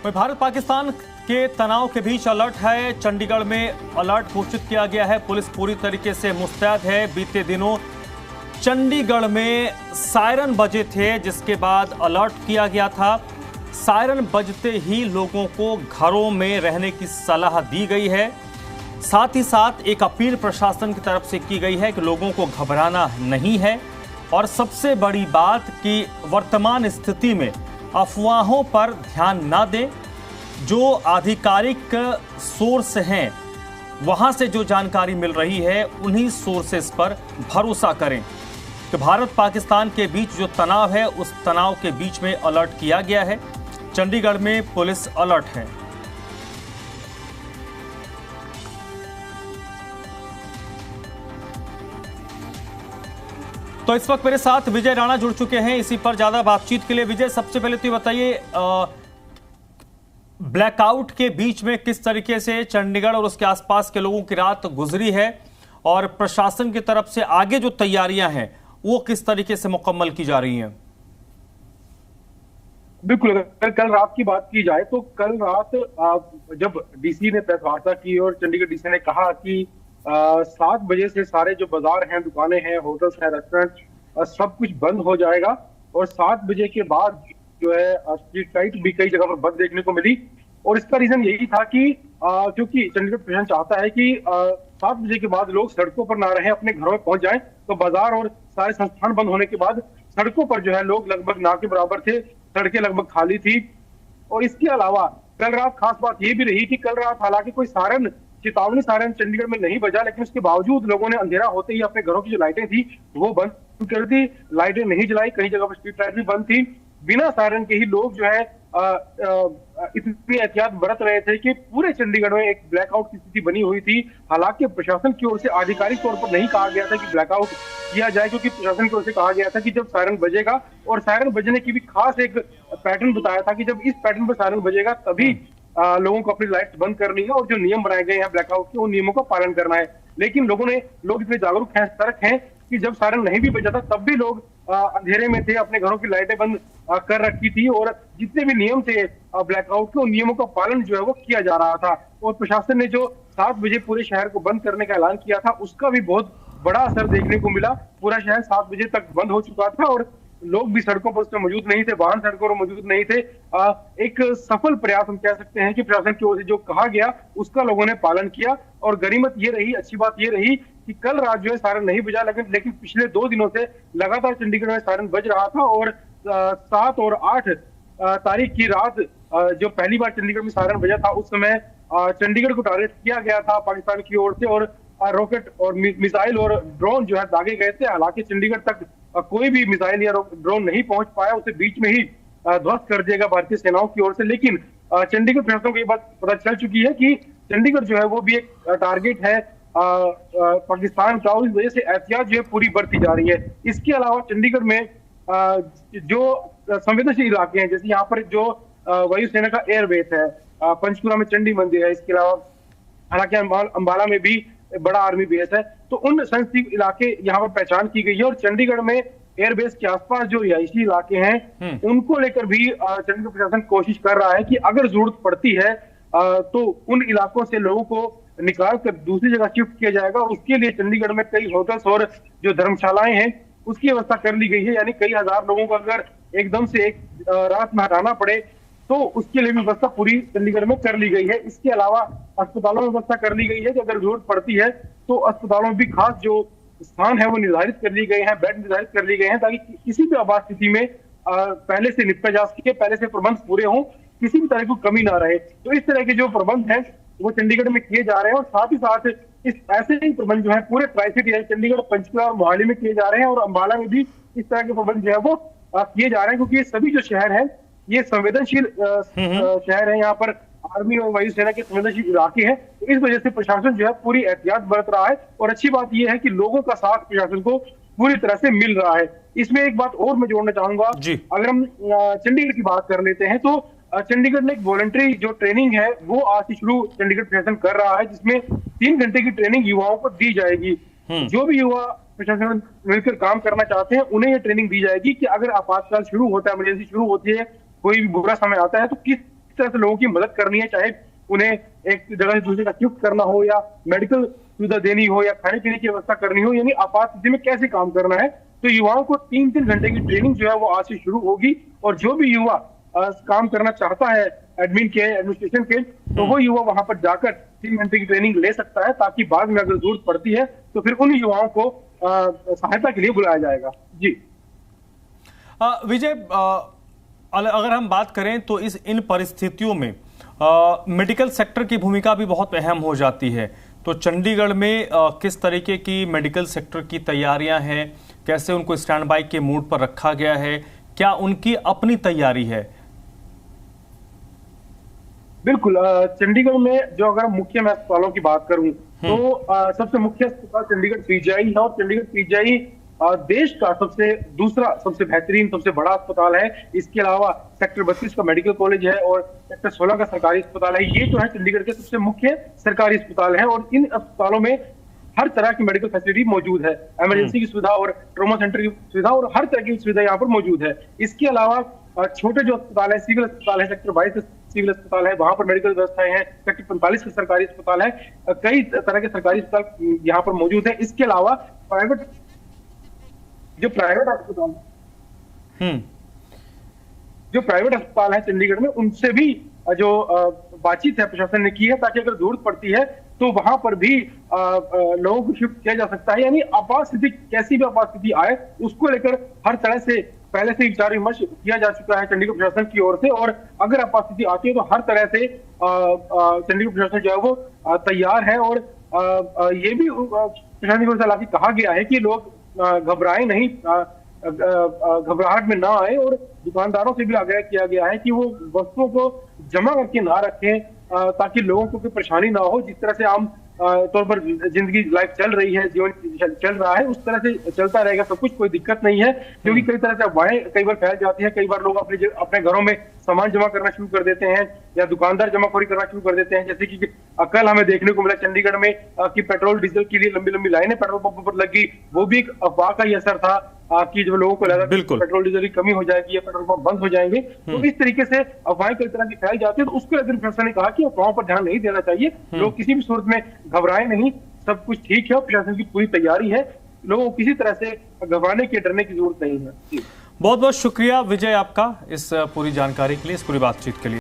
वहीं भारत पाकिस्तान के तनाव के बीच अलर्ट है। चंडीगढ़ में अलर्ट घोषित किया गया है। पुलिस पूरी तरीके से मुस्तैद है। बीते दिनों चंडीगढ़ में सायरन बजे थे, जिसके बाद अलर्ट किया गया था। सायरन बजते ही लोगों को घरों में रहने की सलाह दी गई है। साथ ही साथ एक अपील प्रशासन की तरफ से की गई है कि लोगों को घबराना नहीं है। और सबसे बड़ी बात कि वर्तमान स्थिति में अफवाहों पर ध्यान ना दें। जो आधिकारिक सोर्स हैं, वहां से जो जानकारी मिल रही है, उन्हीं सोर्सेस पर भरोसा करें कि भारत पाकिस्तान के बीच जो तनाव है, उस तनाव के बीच में अलर्ट किया गया है। चंडीगढ़ में पुलिस अलर्ट है। तो इस वक्त मेरे साथ विजय राणा जुड़ चुके हैं इसी पर ज्यादा बातचीत के लिए। विजय, सबसे पहले तो ये बताइए, ब्लैकआउट के बीच में किस तरीके से चंडीगढ़ और उसके आसपास के लोगों की रात गुजरी है और प्रशासन की तरफ से आगे जो तैयारियां हैं वो किस तरीके से मुकम्मल की जा रही हैं? बिल्कुल, अगर कल रात की बात की जाए तो कल रात जब डीसी ने प्रेस वार्ता की और चंडीगढ़ डीसी ने कहा कि 7 बजे से सारे जो बाजार हैं, दुकानें हैं, होटल्स हैं, रेस्टोरेंट, सब कुछ बंद हो जाएगा और 7 बजे के बाद जो है स्ट्रीट लाइट भी कई जगह पर बंद देखने को मिली। और इसका रीजन यही था कि क्योंकि चंडीगढ़ प्रशासन चाहता है कि 7 बजे के बाद लोग सड़कों पर ना रहें, अपने घरों में पहुंच जाएं। तो बाजार और सारे संस्थान बंद होने के बाद सड़कों पर जो है लोग लगभग ना के बराबर थे, सड़कें लगभग खाली थी। और इसके अलावा कल रात खास बात यह भी रही कि कल रात हालांकि कोई चेतावनी सायरन चंडीगढ़ में नहीं बजा, लेकिन उसके बावजूद लोगों ने अंधेरा होते ही अपने घरों की जो लाइटें थी वो बंद कर दी, लाइटें नहीं जलाई। कई जगह पर स्ट्रीट लाइट भी बंद थी। बिना सायरन के ही लोग जो है इतनी एहतियात बरत रहे थे कि पूरे चंडीगढ़ में एक ब्लैकआउट की स्थिति बनी हुई थी। हालांकि प्रशासन की ओर से आधिकारिक तौर पर नहीं कहा गया था कि ब्लैकआउट किया जाए, क्योंकि प्रशासन की ओर से कहा गया था कि जब सायरन बजेगा, और सायरन बजने की भी खास एक पैटर्न बताया था कि जब इस पैटर्न पर सायरन बजेगा तभी लोगों को अपनी लाइट्स बंद करनी है और जो नियम बनाए गए हैं ब्लैकआउट के, उन नियमों का पालन करना है। लेकिन लोग इतने जागरूक हैं, सतर्क हैं कि जब सायरन नहीं भी बजा था तब भी लोग अंधेरे में थे, अपने घरों की लाइटें बंद कर रखी थी और जितने भी नियम थे ब्लैकआउट के, उन नियमों का पालन जो है वो किया जा रहा था। और प्रशासन ने जो 7 बजे पूरे शहर को बंद करने का ऐलान किया था, उसका भी बहुत बड़ा असर देखने को मिला। पूरा शहर 7 बजे तक बंद हो चुका था और लोग भी सड़कों पर उसमें मौजूद नहीं थे, वाहन सड़कों पर मौजूद नहीं थे। एक सफल प्रयास हम कह सकते हैं कि प्रशासन की ओर से जो कहा गया उसका लोगों ने पालन किया। और गनीमत ये रही, अच्छी बात ये रही कि कल रात जो है सायरन नहीं बजा, लेकिन पिछले 2 दिनों से लगातार चंडीगढ़ में सायरन बज रहा था। और 7 और 8 तारीख की रात जो पहली बार चंडीगढ़ में सायरन बजा था, उस समय चंडीगढ़ को टारगेट किया गया था पाकिस्तान की ओर से और रॉकेट और मिसाइल और ड्रोन जो है दागे गए थे। हालांकि चंडीगढ़ तक कोई भी मिसाइल या ड्रोन नहीं पहुंच पाया, उसे बीच में ही ध्वस्त कर दिया भारतीय सेनाओं की ओर से। लेकिन चंडीगढ़ प्रशासन को ये बात पता चल चुकी है कि चंडीगढ़ जो है वो भी एक टारगेट है पाकिस्तान का, और इस वजह से एहतियात जो है पूरी बरती जा रही है। इसके अलावा चंडीगढ़ में जो संवेदनशील इलाके हैं, जैसे यहाँ पर जो वायुसेना का एयरबेस है, पंचकुला में चंडी मंदिर है, इसके अलावा हालांकि अंबाला में भी बड़ा आर्मी बेस है, तो उन सेंसिटिव इलाके यहाँ पर पहचान की गई है। और चंडीगढ़ में एयरबेस के आसपास जो रिहायशी इलाके हैं उनको लेकर भी चंडीगढ़ प्रशासन कोशिश कर रहा है कि अगर जरूरत पड़ती है तो उन इलाकों से लोगों को निकाल कर दूसरी जगह शिफ्ट किया जाएगा। और उसके लिए चंडीगढ़ में कई होटल्स और जो धर्मशालाएं हैं उसकी व्यवस्था कर ली गई है। यानी कई हजार लोगों को अगर एकदम से एक रात में हटाना पड़े तो उसके लिए भी व्यवस्था पूरी चंडीगढ़ में कर ली गई है। इसके अलावा अस्पतालों में व्यवस्था कर ली गई है कि अगर जरूरत पड़ती है तो अस्पतालों में भी खास जो स्थान है वो निर्धारित कर लिए गए हैं, बेड निर्धारित कर लिए गए हैं, ताकि किसी भी आपात स्थिति में पहले से निपटा जा सके, पहले से प्रबंध पूरे हों, किसी भी तरह की कमी ना रहे। तो इस तरह के जो प्रबंध हैं वो चंडीगढ़ में किए जा रहे हैं। और साथ ही साथ इस ऐसे ही प्रबंध जो है पूरे ट्राई सिटी चंडीगढ़, पंचकुला और मोहाली में किए जा रहे हैं। और अंबाला में भी इस तरह के प्रबंध जो है वो किए जा रहे हैं, क्योंकि ये सभी जो शहर है ये संवेदनशील शहर है। यहाँ पर आर्मी और वायुसेना के संवेदनशील इलाके हैं, तो इस वजह से प्रशासन जो है पूरी एहतियात बरत रहा है। और अच्छी बात यह है कि लोगों का साथ प्रशासन को पूरी तरह से मिल रहा है। इसमें एक बात और मैं जोड़ना चाहूंगा, अगर हम चंडीगढ़ की बात कर लेते हैं तो चंडीगढ़ में एक वॉलंटरी जो ट्रेनिंग है वो आज से शुरू चंडीगढ़ प्रशासन कर रहा है, जिसमें 3 घंटे की ट्रेनिंग युवाओं को दी जाएगी। जो भी युवा प्रशासन मिलकर काम करना चाहते हैं उन्हें यह ट्रेनिंग दी जाएगी कि अगर आपातकाल शुरू होता है, इमरजेंसी शुरू होती है, कोई भी बुरा समय आता है तो किस तरह से लोगों की मदद करनी है, चाहे उन्हें एक जगह से दूसरी जगह शिफ्ट करना हो या मेडिकल सुविधा देनी हो या खाने पीने की व्यवस्था करनी हो, यानी आपात स्थिति में कैसे काम करना है। तो युवाओं को 3-3 घंटे की ट्रेनिंग जो है वो आज से शुरू होगी, और जो भी युवा काम करना चाहता है एडमिन के, एडमिनिस्ट्रेशन के, तो वो युवा वहां पर जाकर 3 घंटे की ट्रेनिंग ले सकता है, ताकि बाद में अगर जरूरत पड़ती है तो फिर उन युवाओं को सहायता के लिए बुलाया जाएगा। जी विजय, अगर हम बात करें तो इन परिस्थितियों में मेडिकल सेक्टर की भूमिका भी बहुत अहम हो जाती है। तो चंडीगढ़ में किस तरीके की मेडिकल सेक्टर की तैयारियां हैं, कैसे उनको स्टैंड बाय के मूड पर रखा गया है, क्या उनकी अपनी तैयारी है? बिल्कुल, चंडीगढ़ में जो अगर मुख्य मैं अस्पतालों की बात करूं तो सबसे मुख्य अस्पताल चंडीगढ़ पीजीआई है, और चंडीगढ़ पीजीआई देश का सबसे बेहतरीन, सबसे बड़ा अस्पताल है। इसके अलावा सेक्टर 32 का मेडिकल कॉलेज है और सेक्टर 16 का सरकारी अस्पताल है। ये जो है चंडीगढ़ के सबसे मुख्य सरकारी अस्पताल है, और इन अस्पतालों में हर तरह की मेडिकल फैसिलिटी मौजूद है, इमरजेंसी की सुविधा और ट्रॉमा सेंटर की सुविधा और हर तरह की सुविधा यहाँ पर मौजूद है। इसके अलावा छोटे जो अस्पताल है, सिविल अस्पताल है, सेक्टर 22 सिविल अस्पताल है, वहां पर मेडिकल व्यवस्थाएं हैं, सेक्टर 45 का सरकारी अस्पताल है, कई तरह के सरकारी अस्पताल यहाँ पर मौजूद है। इसके अलावा प्राइवेट अस्पताल है चंडीगढ़ में, उनसे भी जो बातचीत है प्रशासन ने की है, ताकि अगर जरूरत पड़ती है तो वहां पर भी लोगों को शिफ्ट किया जा सकता है। यानी आपात स्थिति, कैसी भी आपात स्थिति आए, उसको लेकर हर तरह से पहले से विचार विमर्श किया जा चुका है चंडीगढ़ प्रशासन की ओर से, और अगर आपात स्थिति आती है तो हर तरह से चंडीगढ़ प्रशासन जो है वो तैयार है। और ये भी प्रशासन की ओर से हालांकि कहा गया है कि लोग घबराएं नहीं, घबराहट में ना आए, और दुकानदारों से भी आग्रह किया गया है कि वो वस्तुओं को जमा करके ना रखें, ताकि लोगों को कोई परेशानी ना हो। जिस तरह से आम तौर पर जिंदगी लाइफ चल रही है, जीवन चल रहा है, उस तरह से चलता रहेगा सब कुछ, कोई दिक्कत नहीं है। क्योंकि कई तरह से अफवाहें कई बार फैल जाती है, कई बार लोग अपने घरों में सामान जमा करना शुरू कर देते हैं या दुकानदार जमाखोरी करना शुरू कर देते हैं। जैसे कि कल हमें देखने को मिला चंडीगढ़ में कि पेट्रोल डीजल के लिए लंबी लंबी लाइनें पेट्रोल पंप पर लगी, वो भी एक अफवाह का ही असर था कि जब लोगों को लगा कि पेट्रोल डीजल की कमी हो जाएगी या पेट्रोल पंप बंद हो जाएंगे, तो इस तरीके से अफवाहें कई तरह की फैल जाती है। तो उसको लेकर प्रशासन ने कहा कि अफवाहों पर ध्यान नहीं देना चाहिए, लोग किसी भी सूरत में घबराए नहीं, सब कुछ ठीक है, प्रशासन की पूरी तैयारी है, लोगों को किसी तरह से घबराने के, डरने की जरूरत नहीं है। बहुत बहुत शुक्रिया विजय आपका इस पूरी जानकारी के लिए, इस पूरी बातचीत के लिए।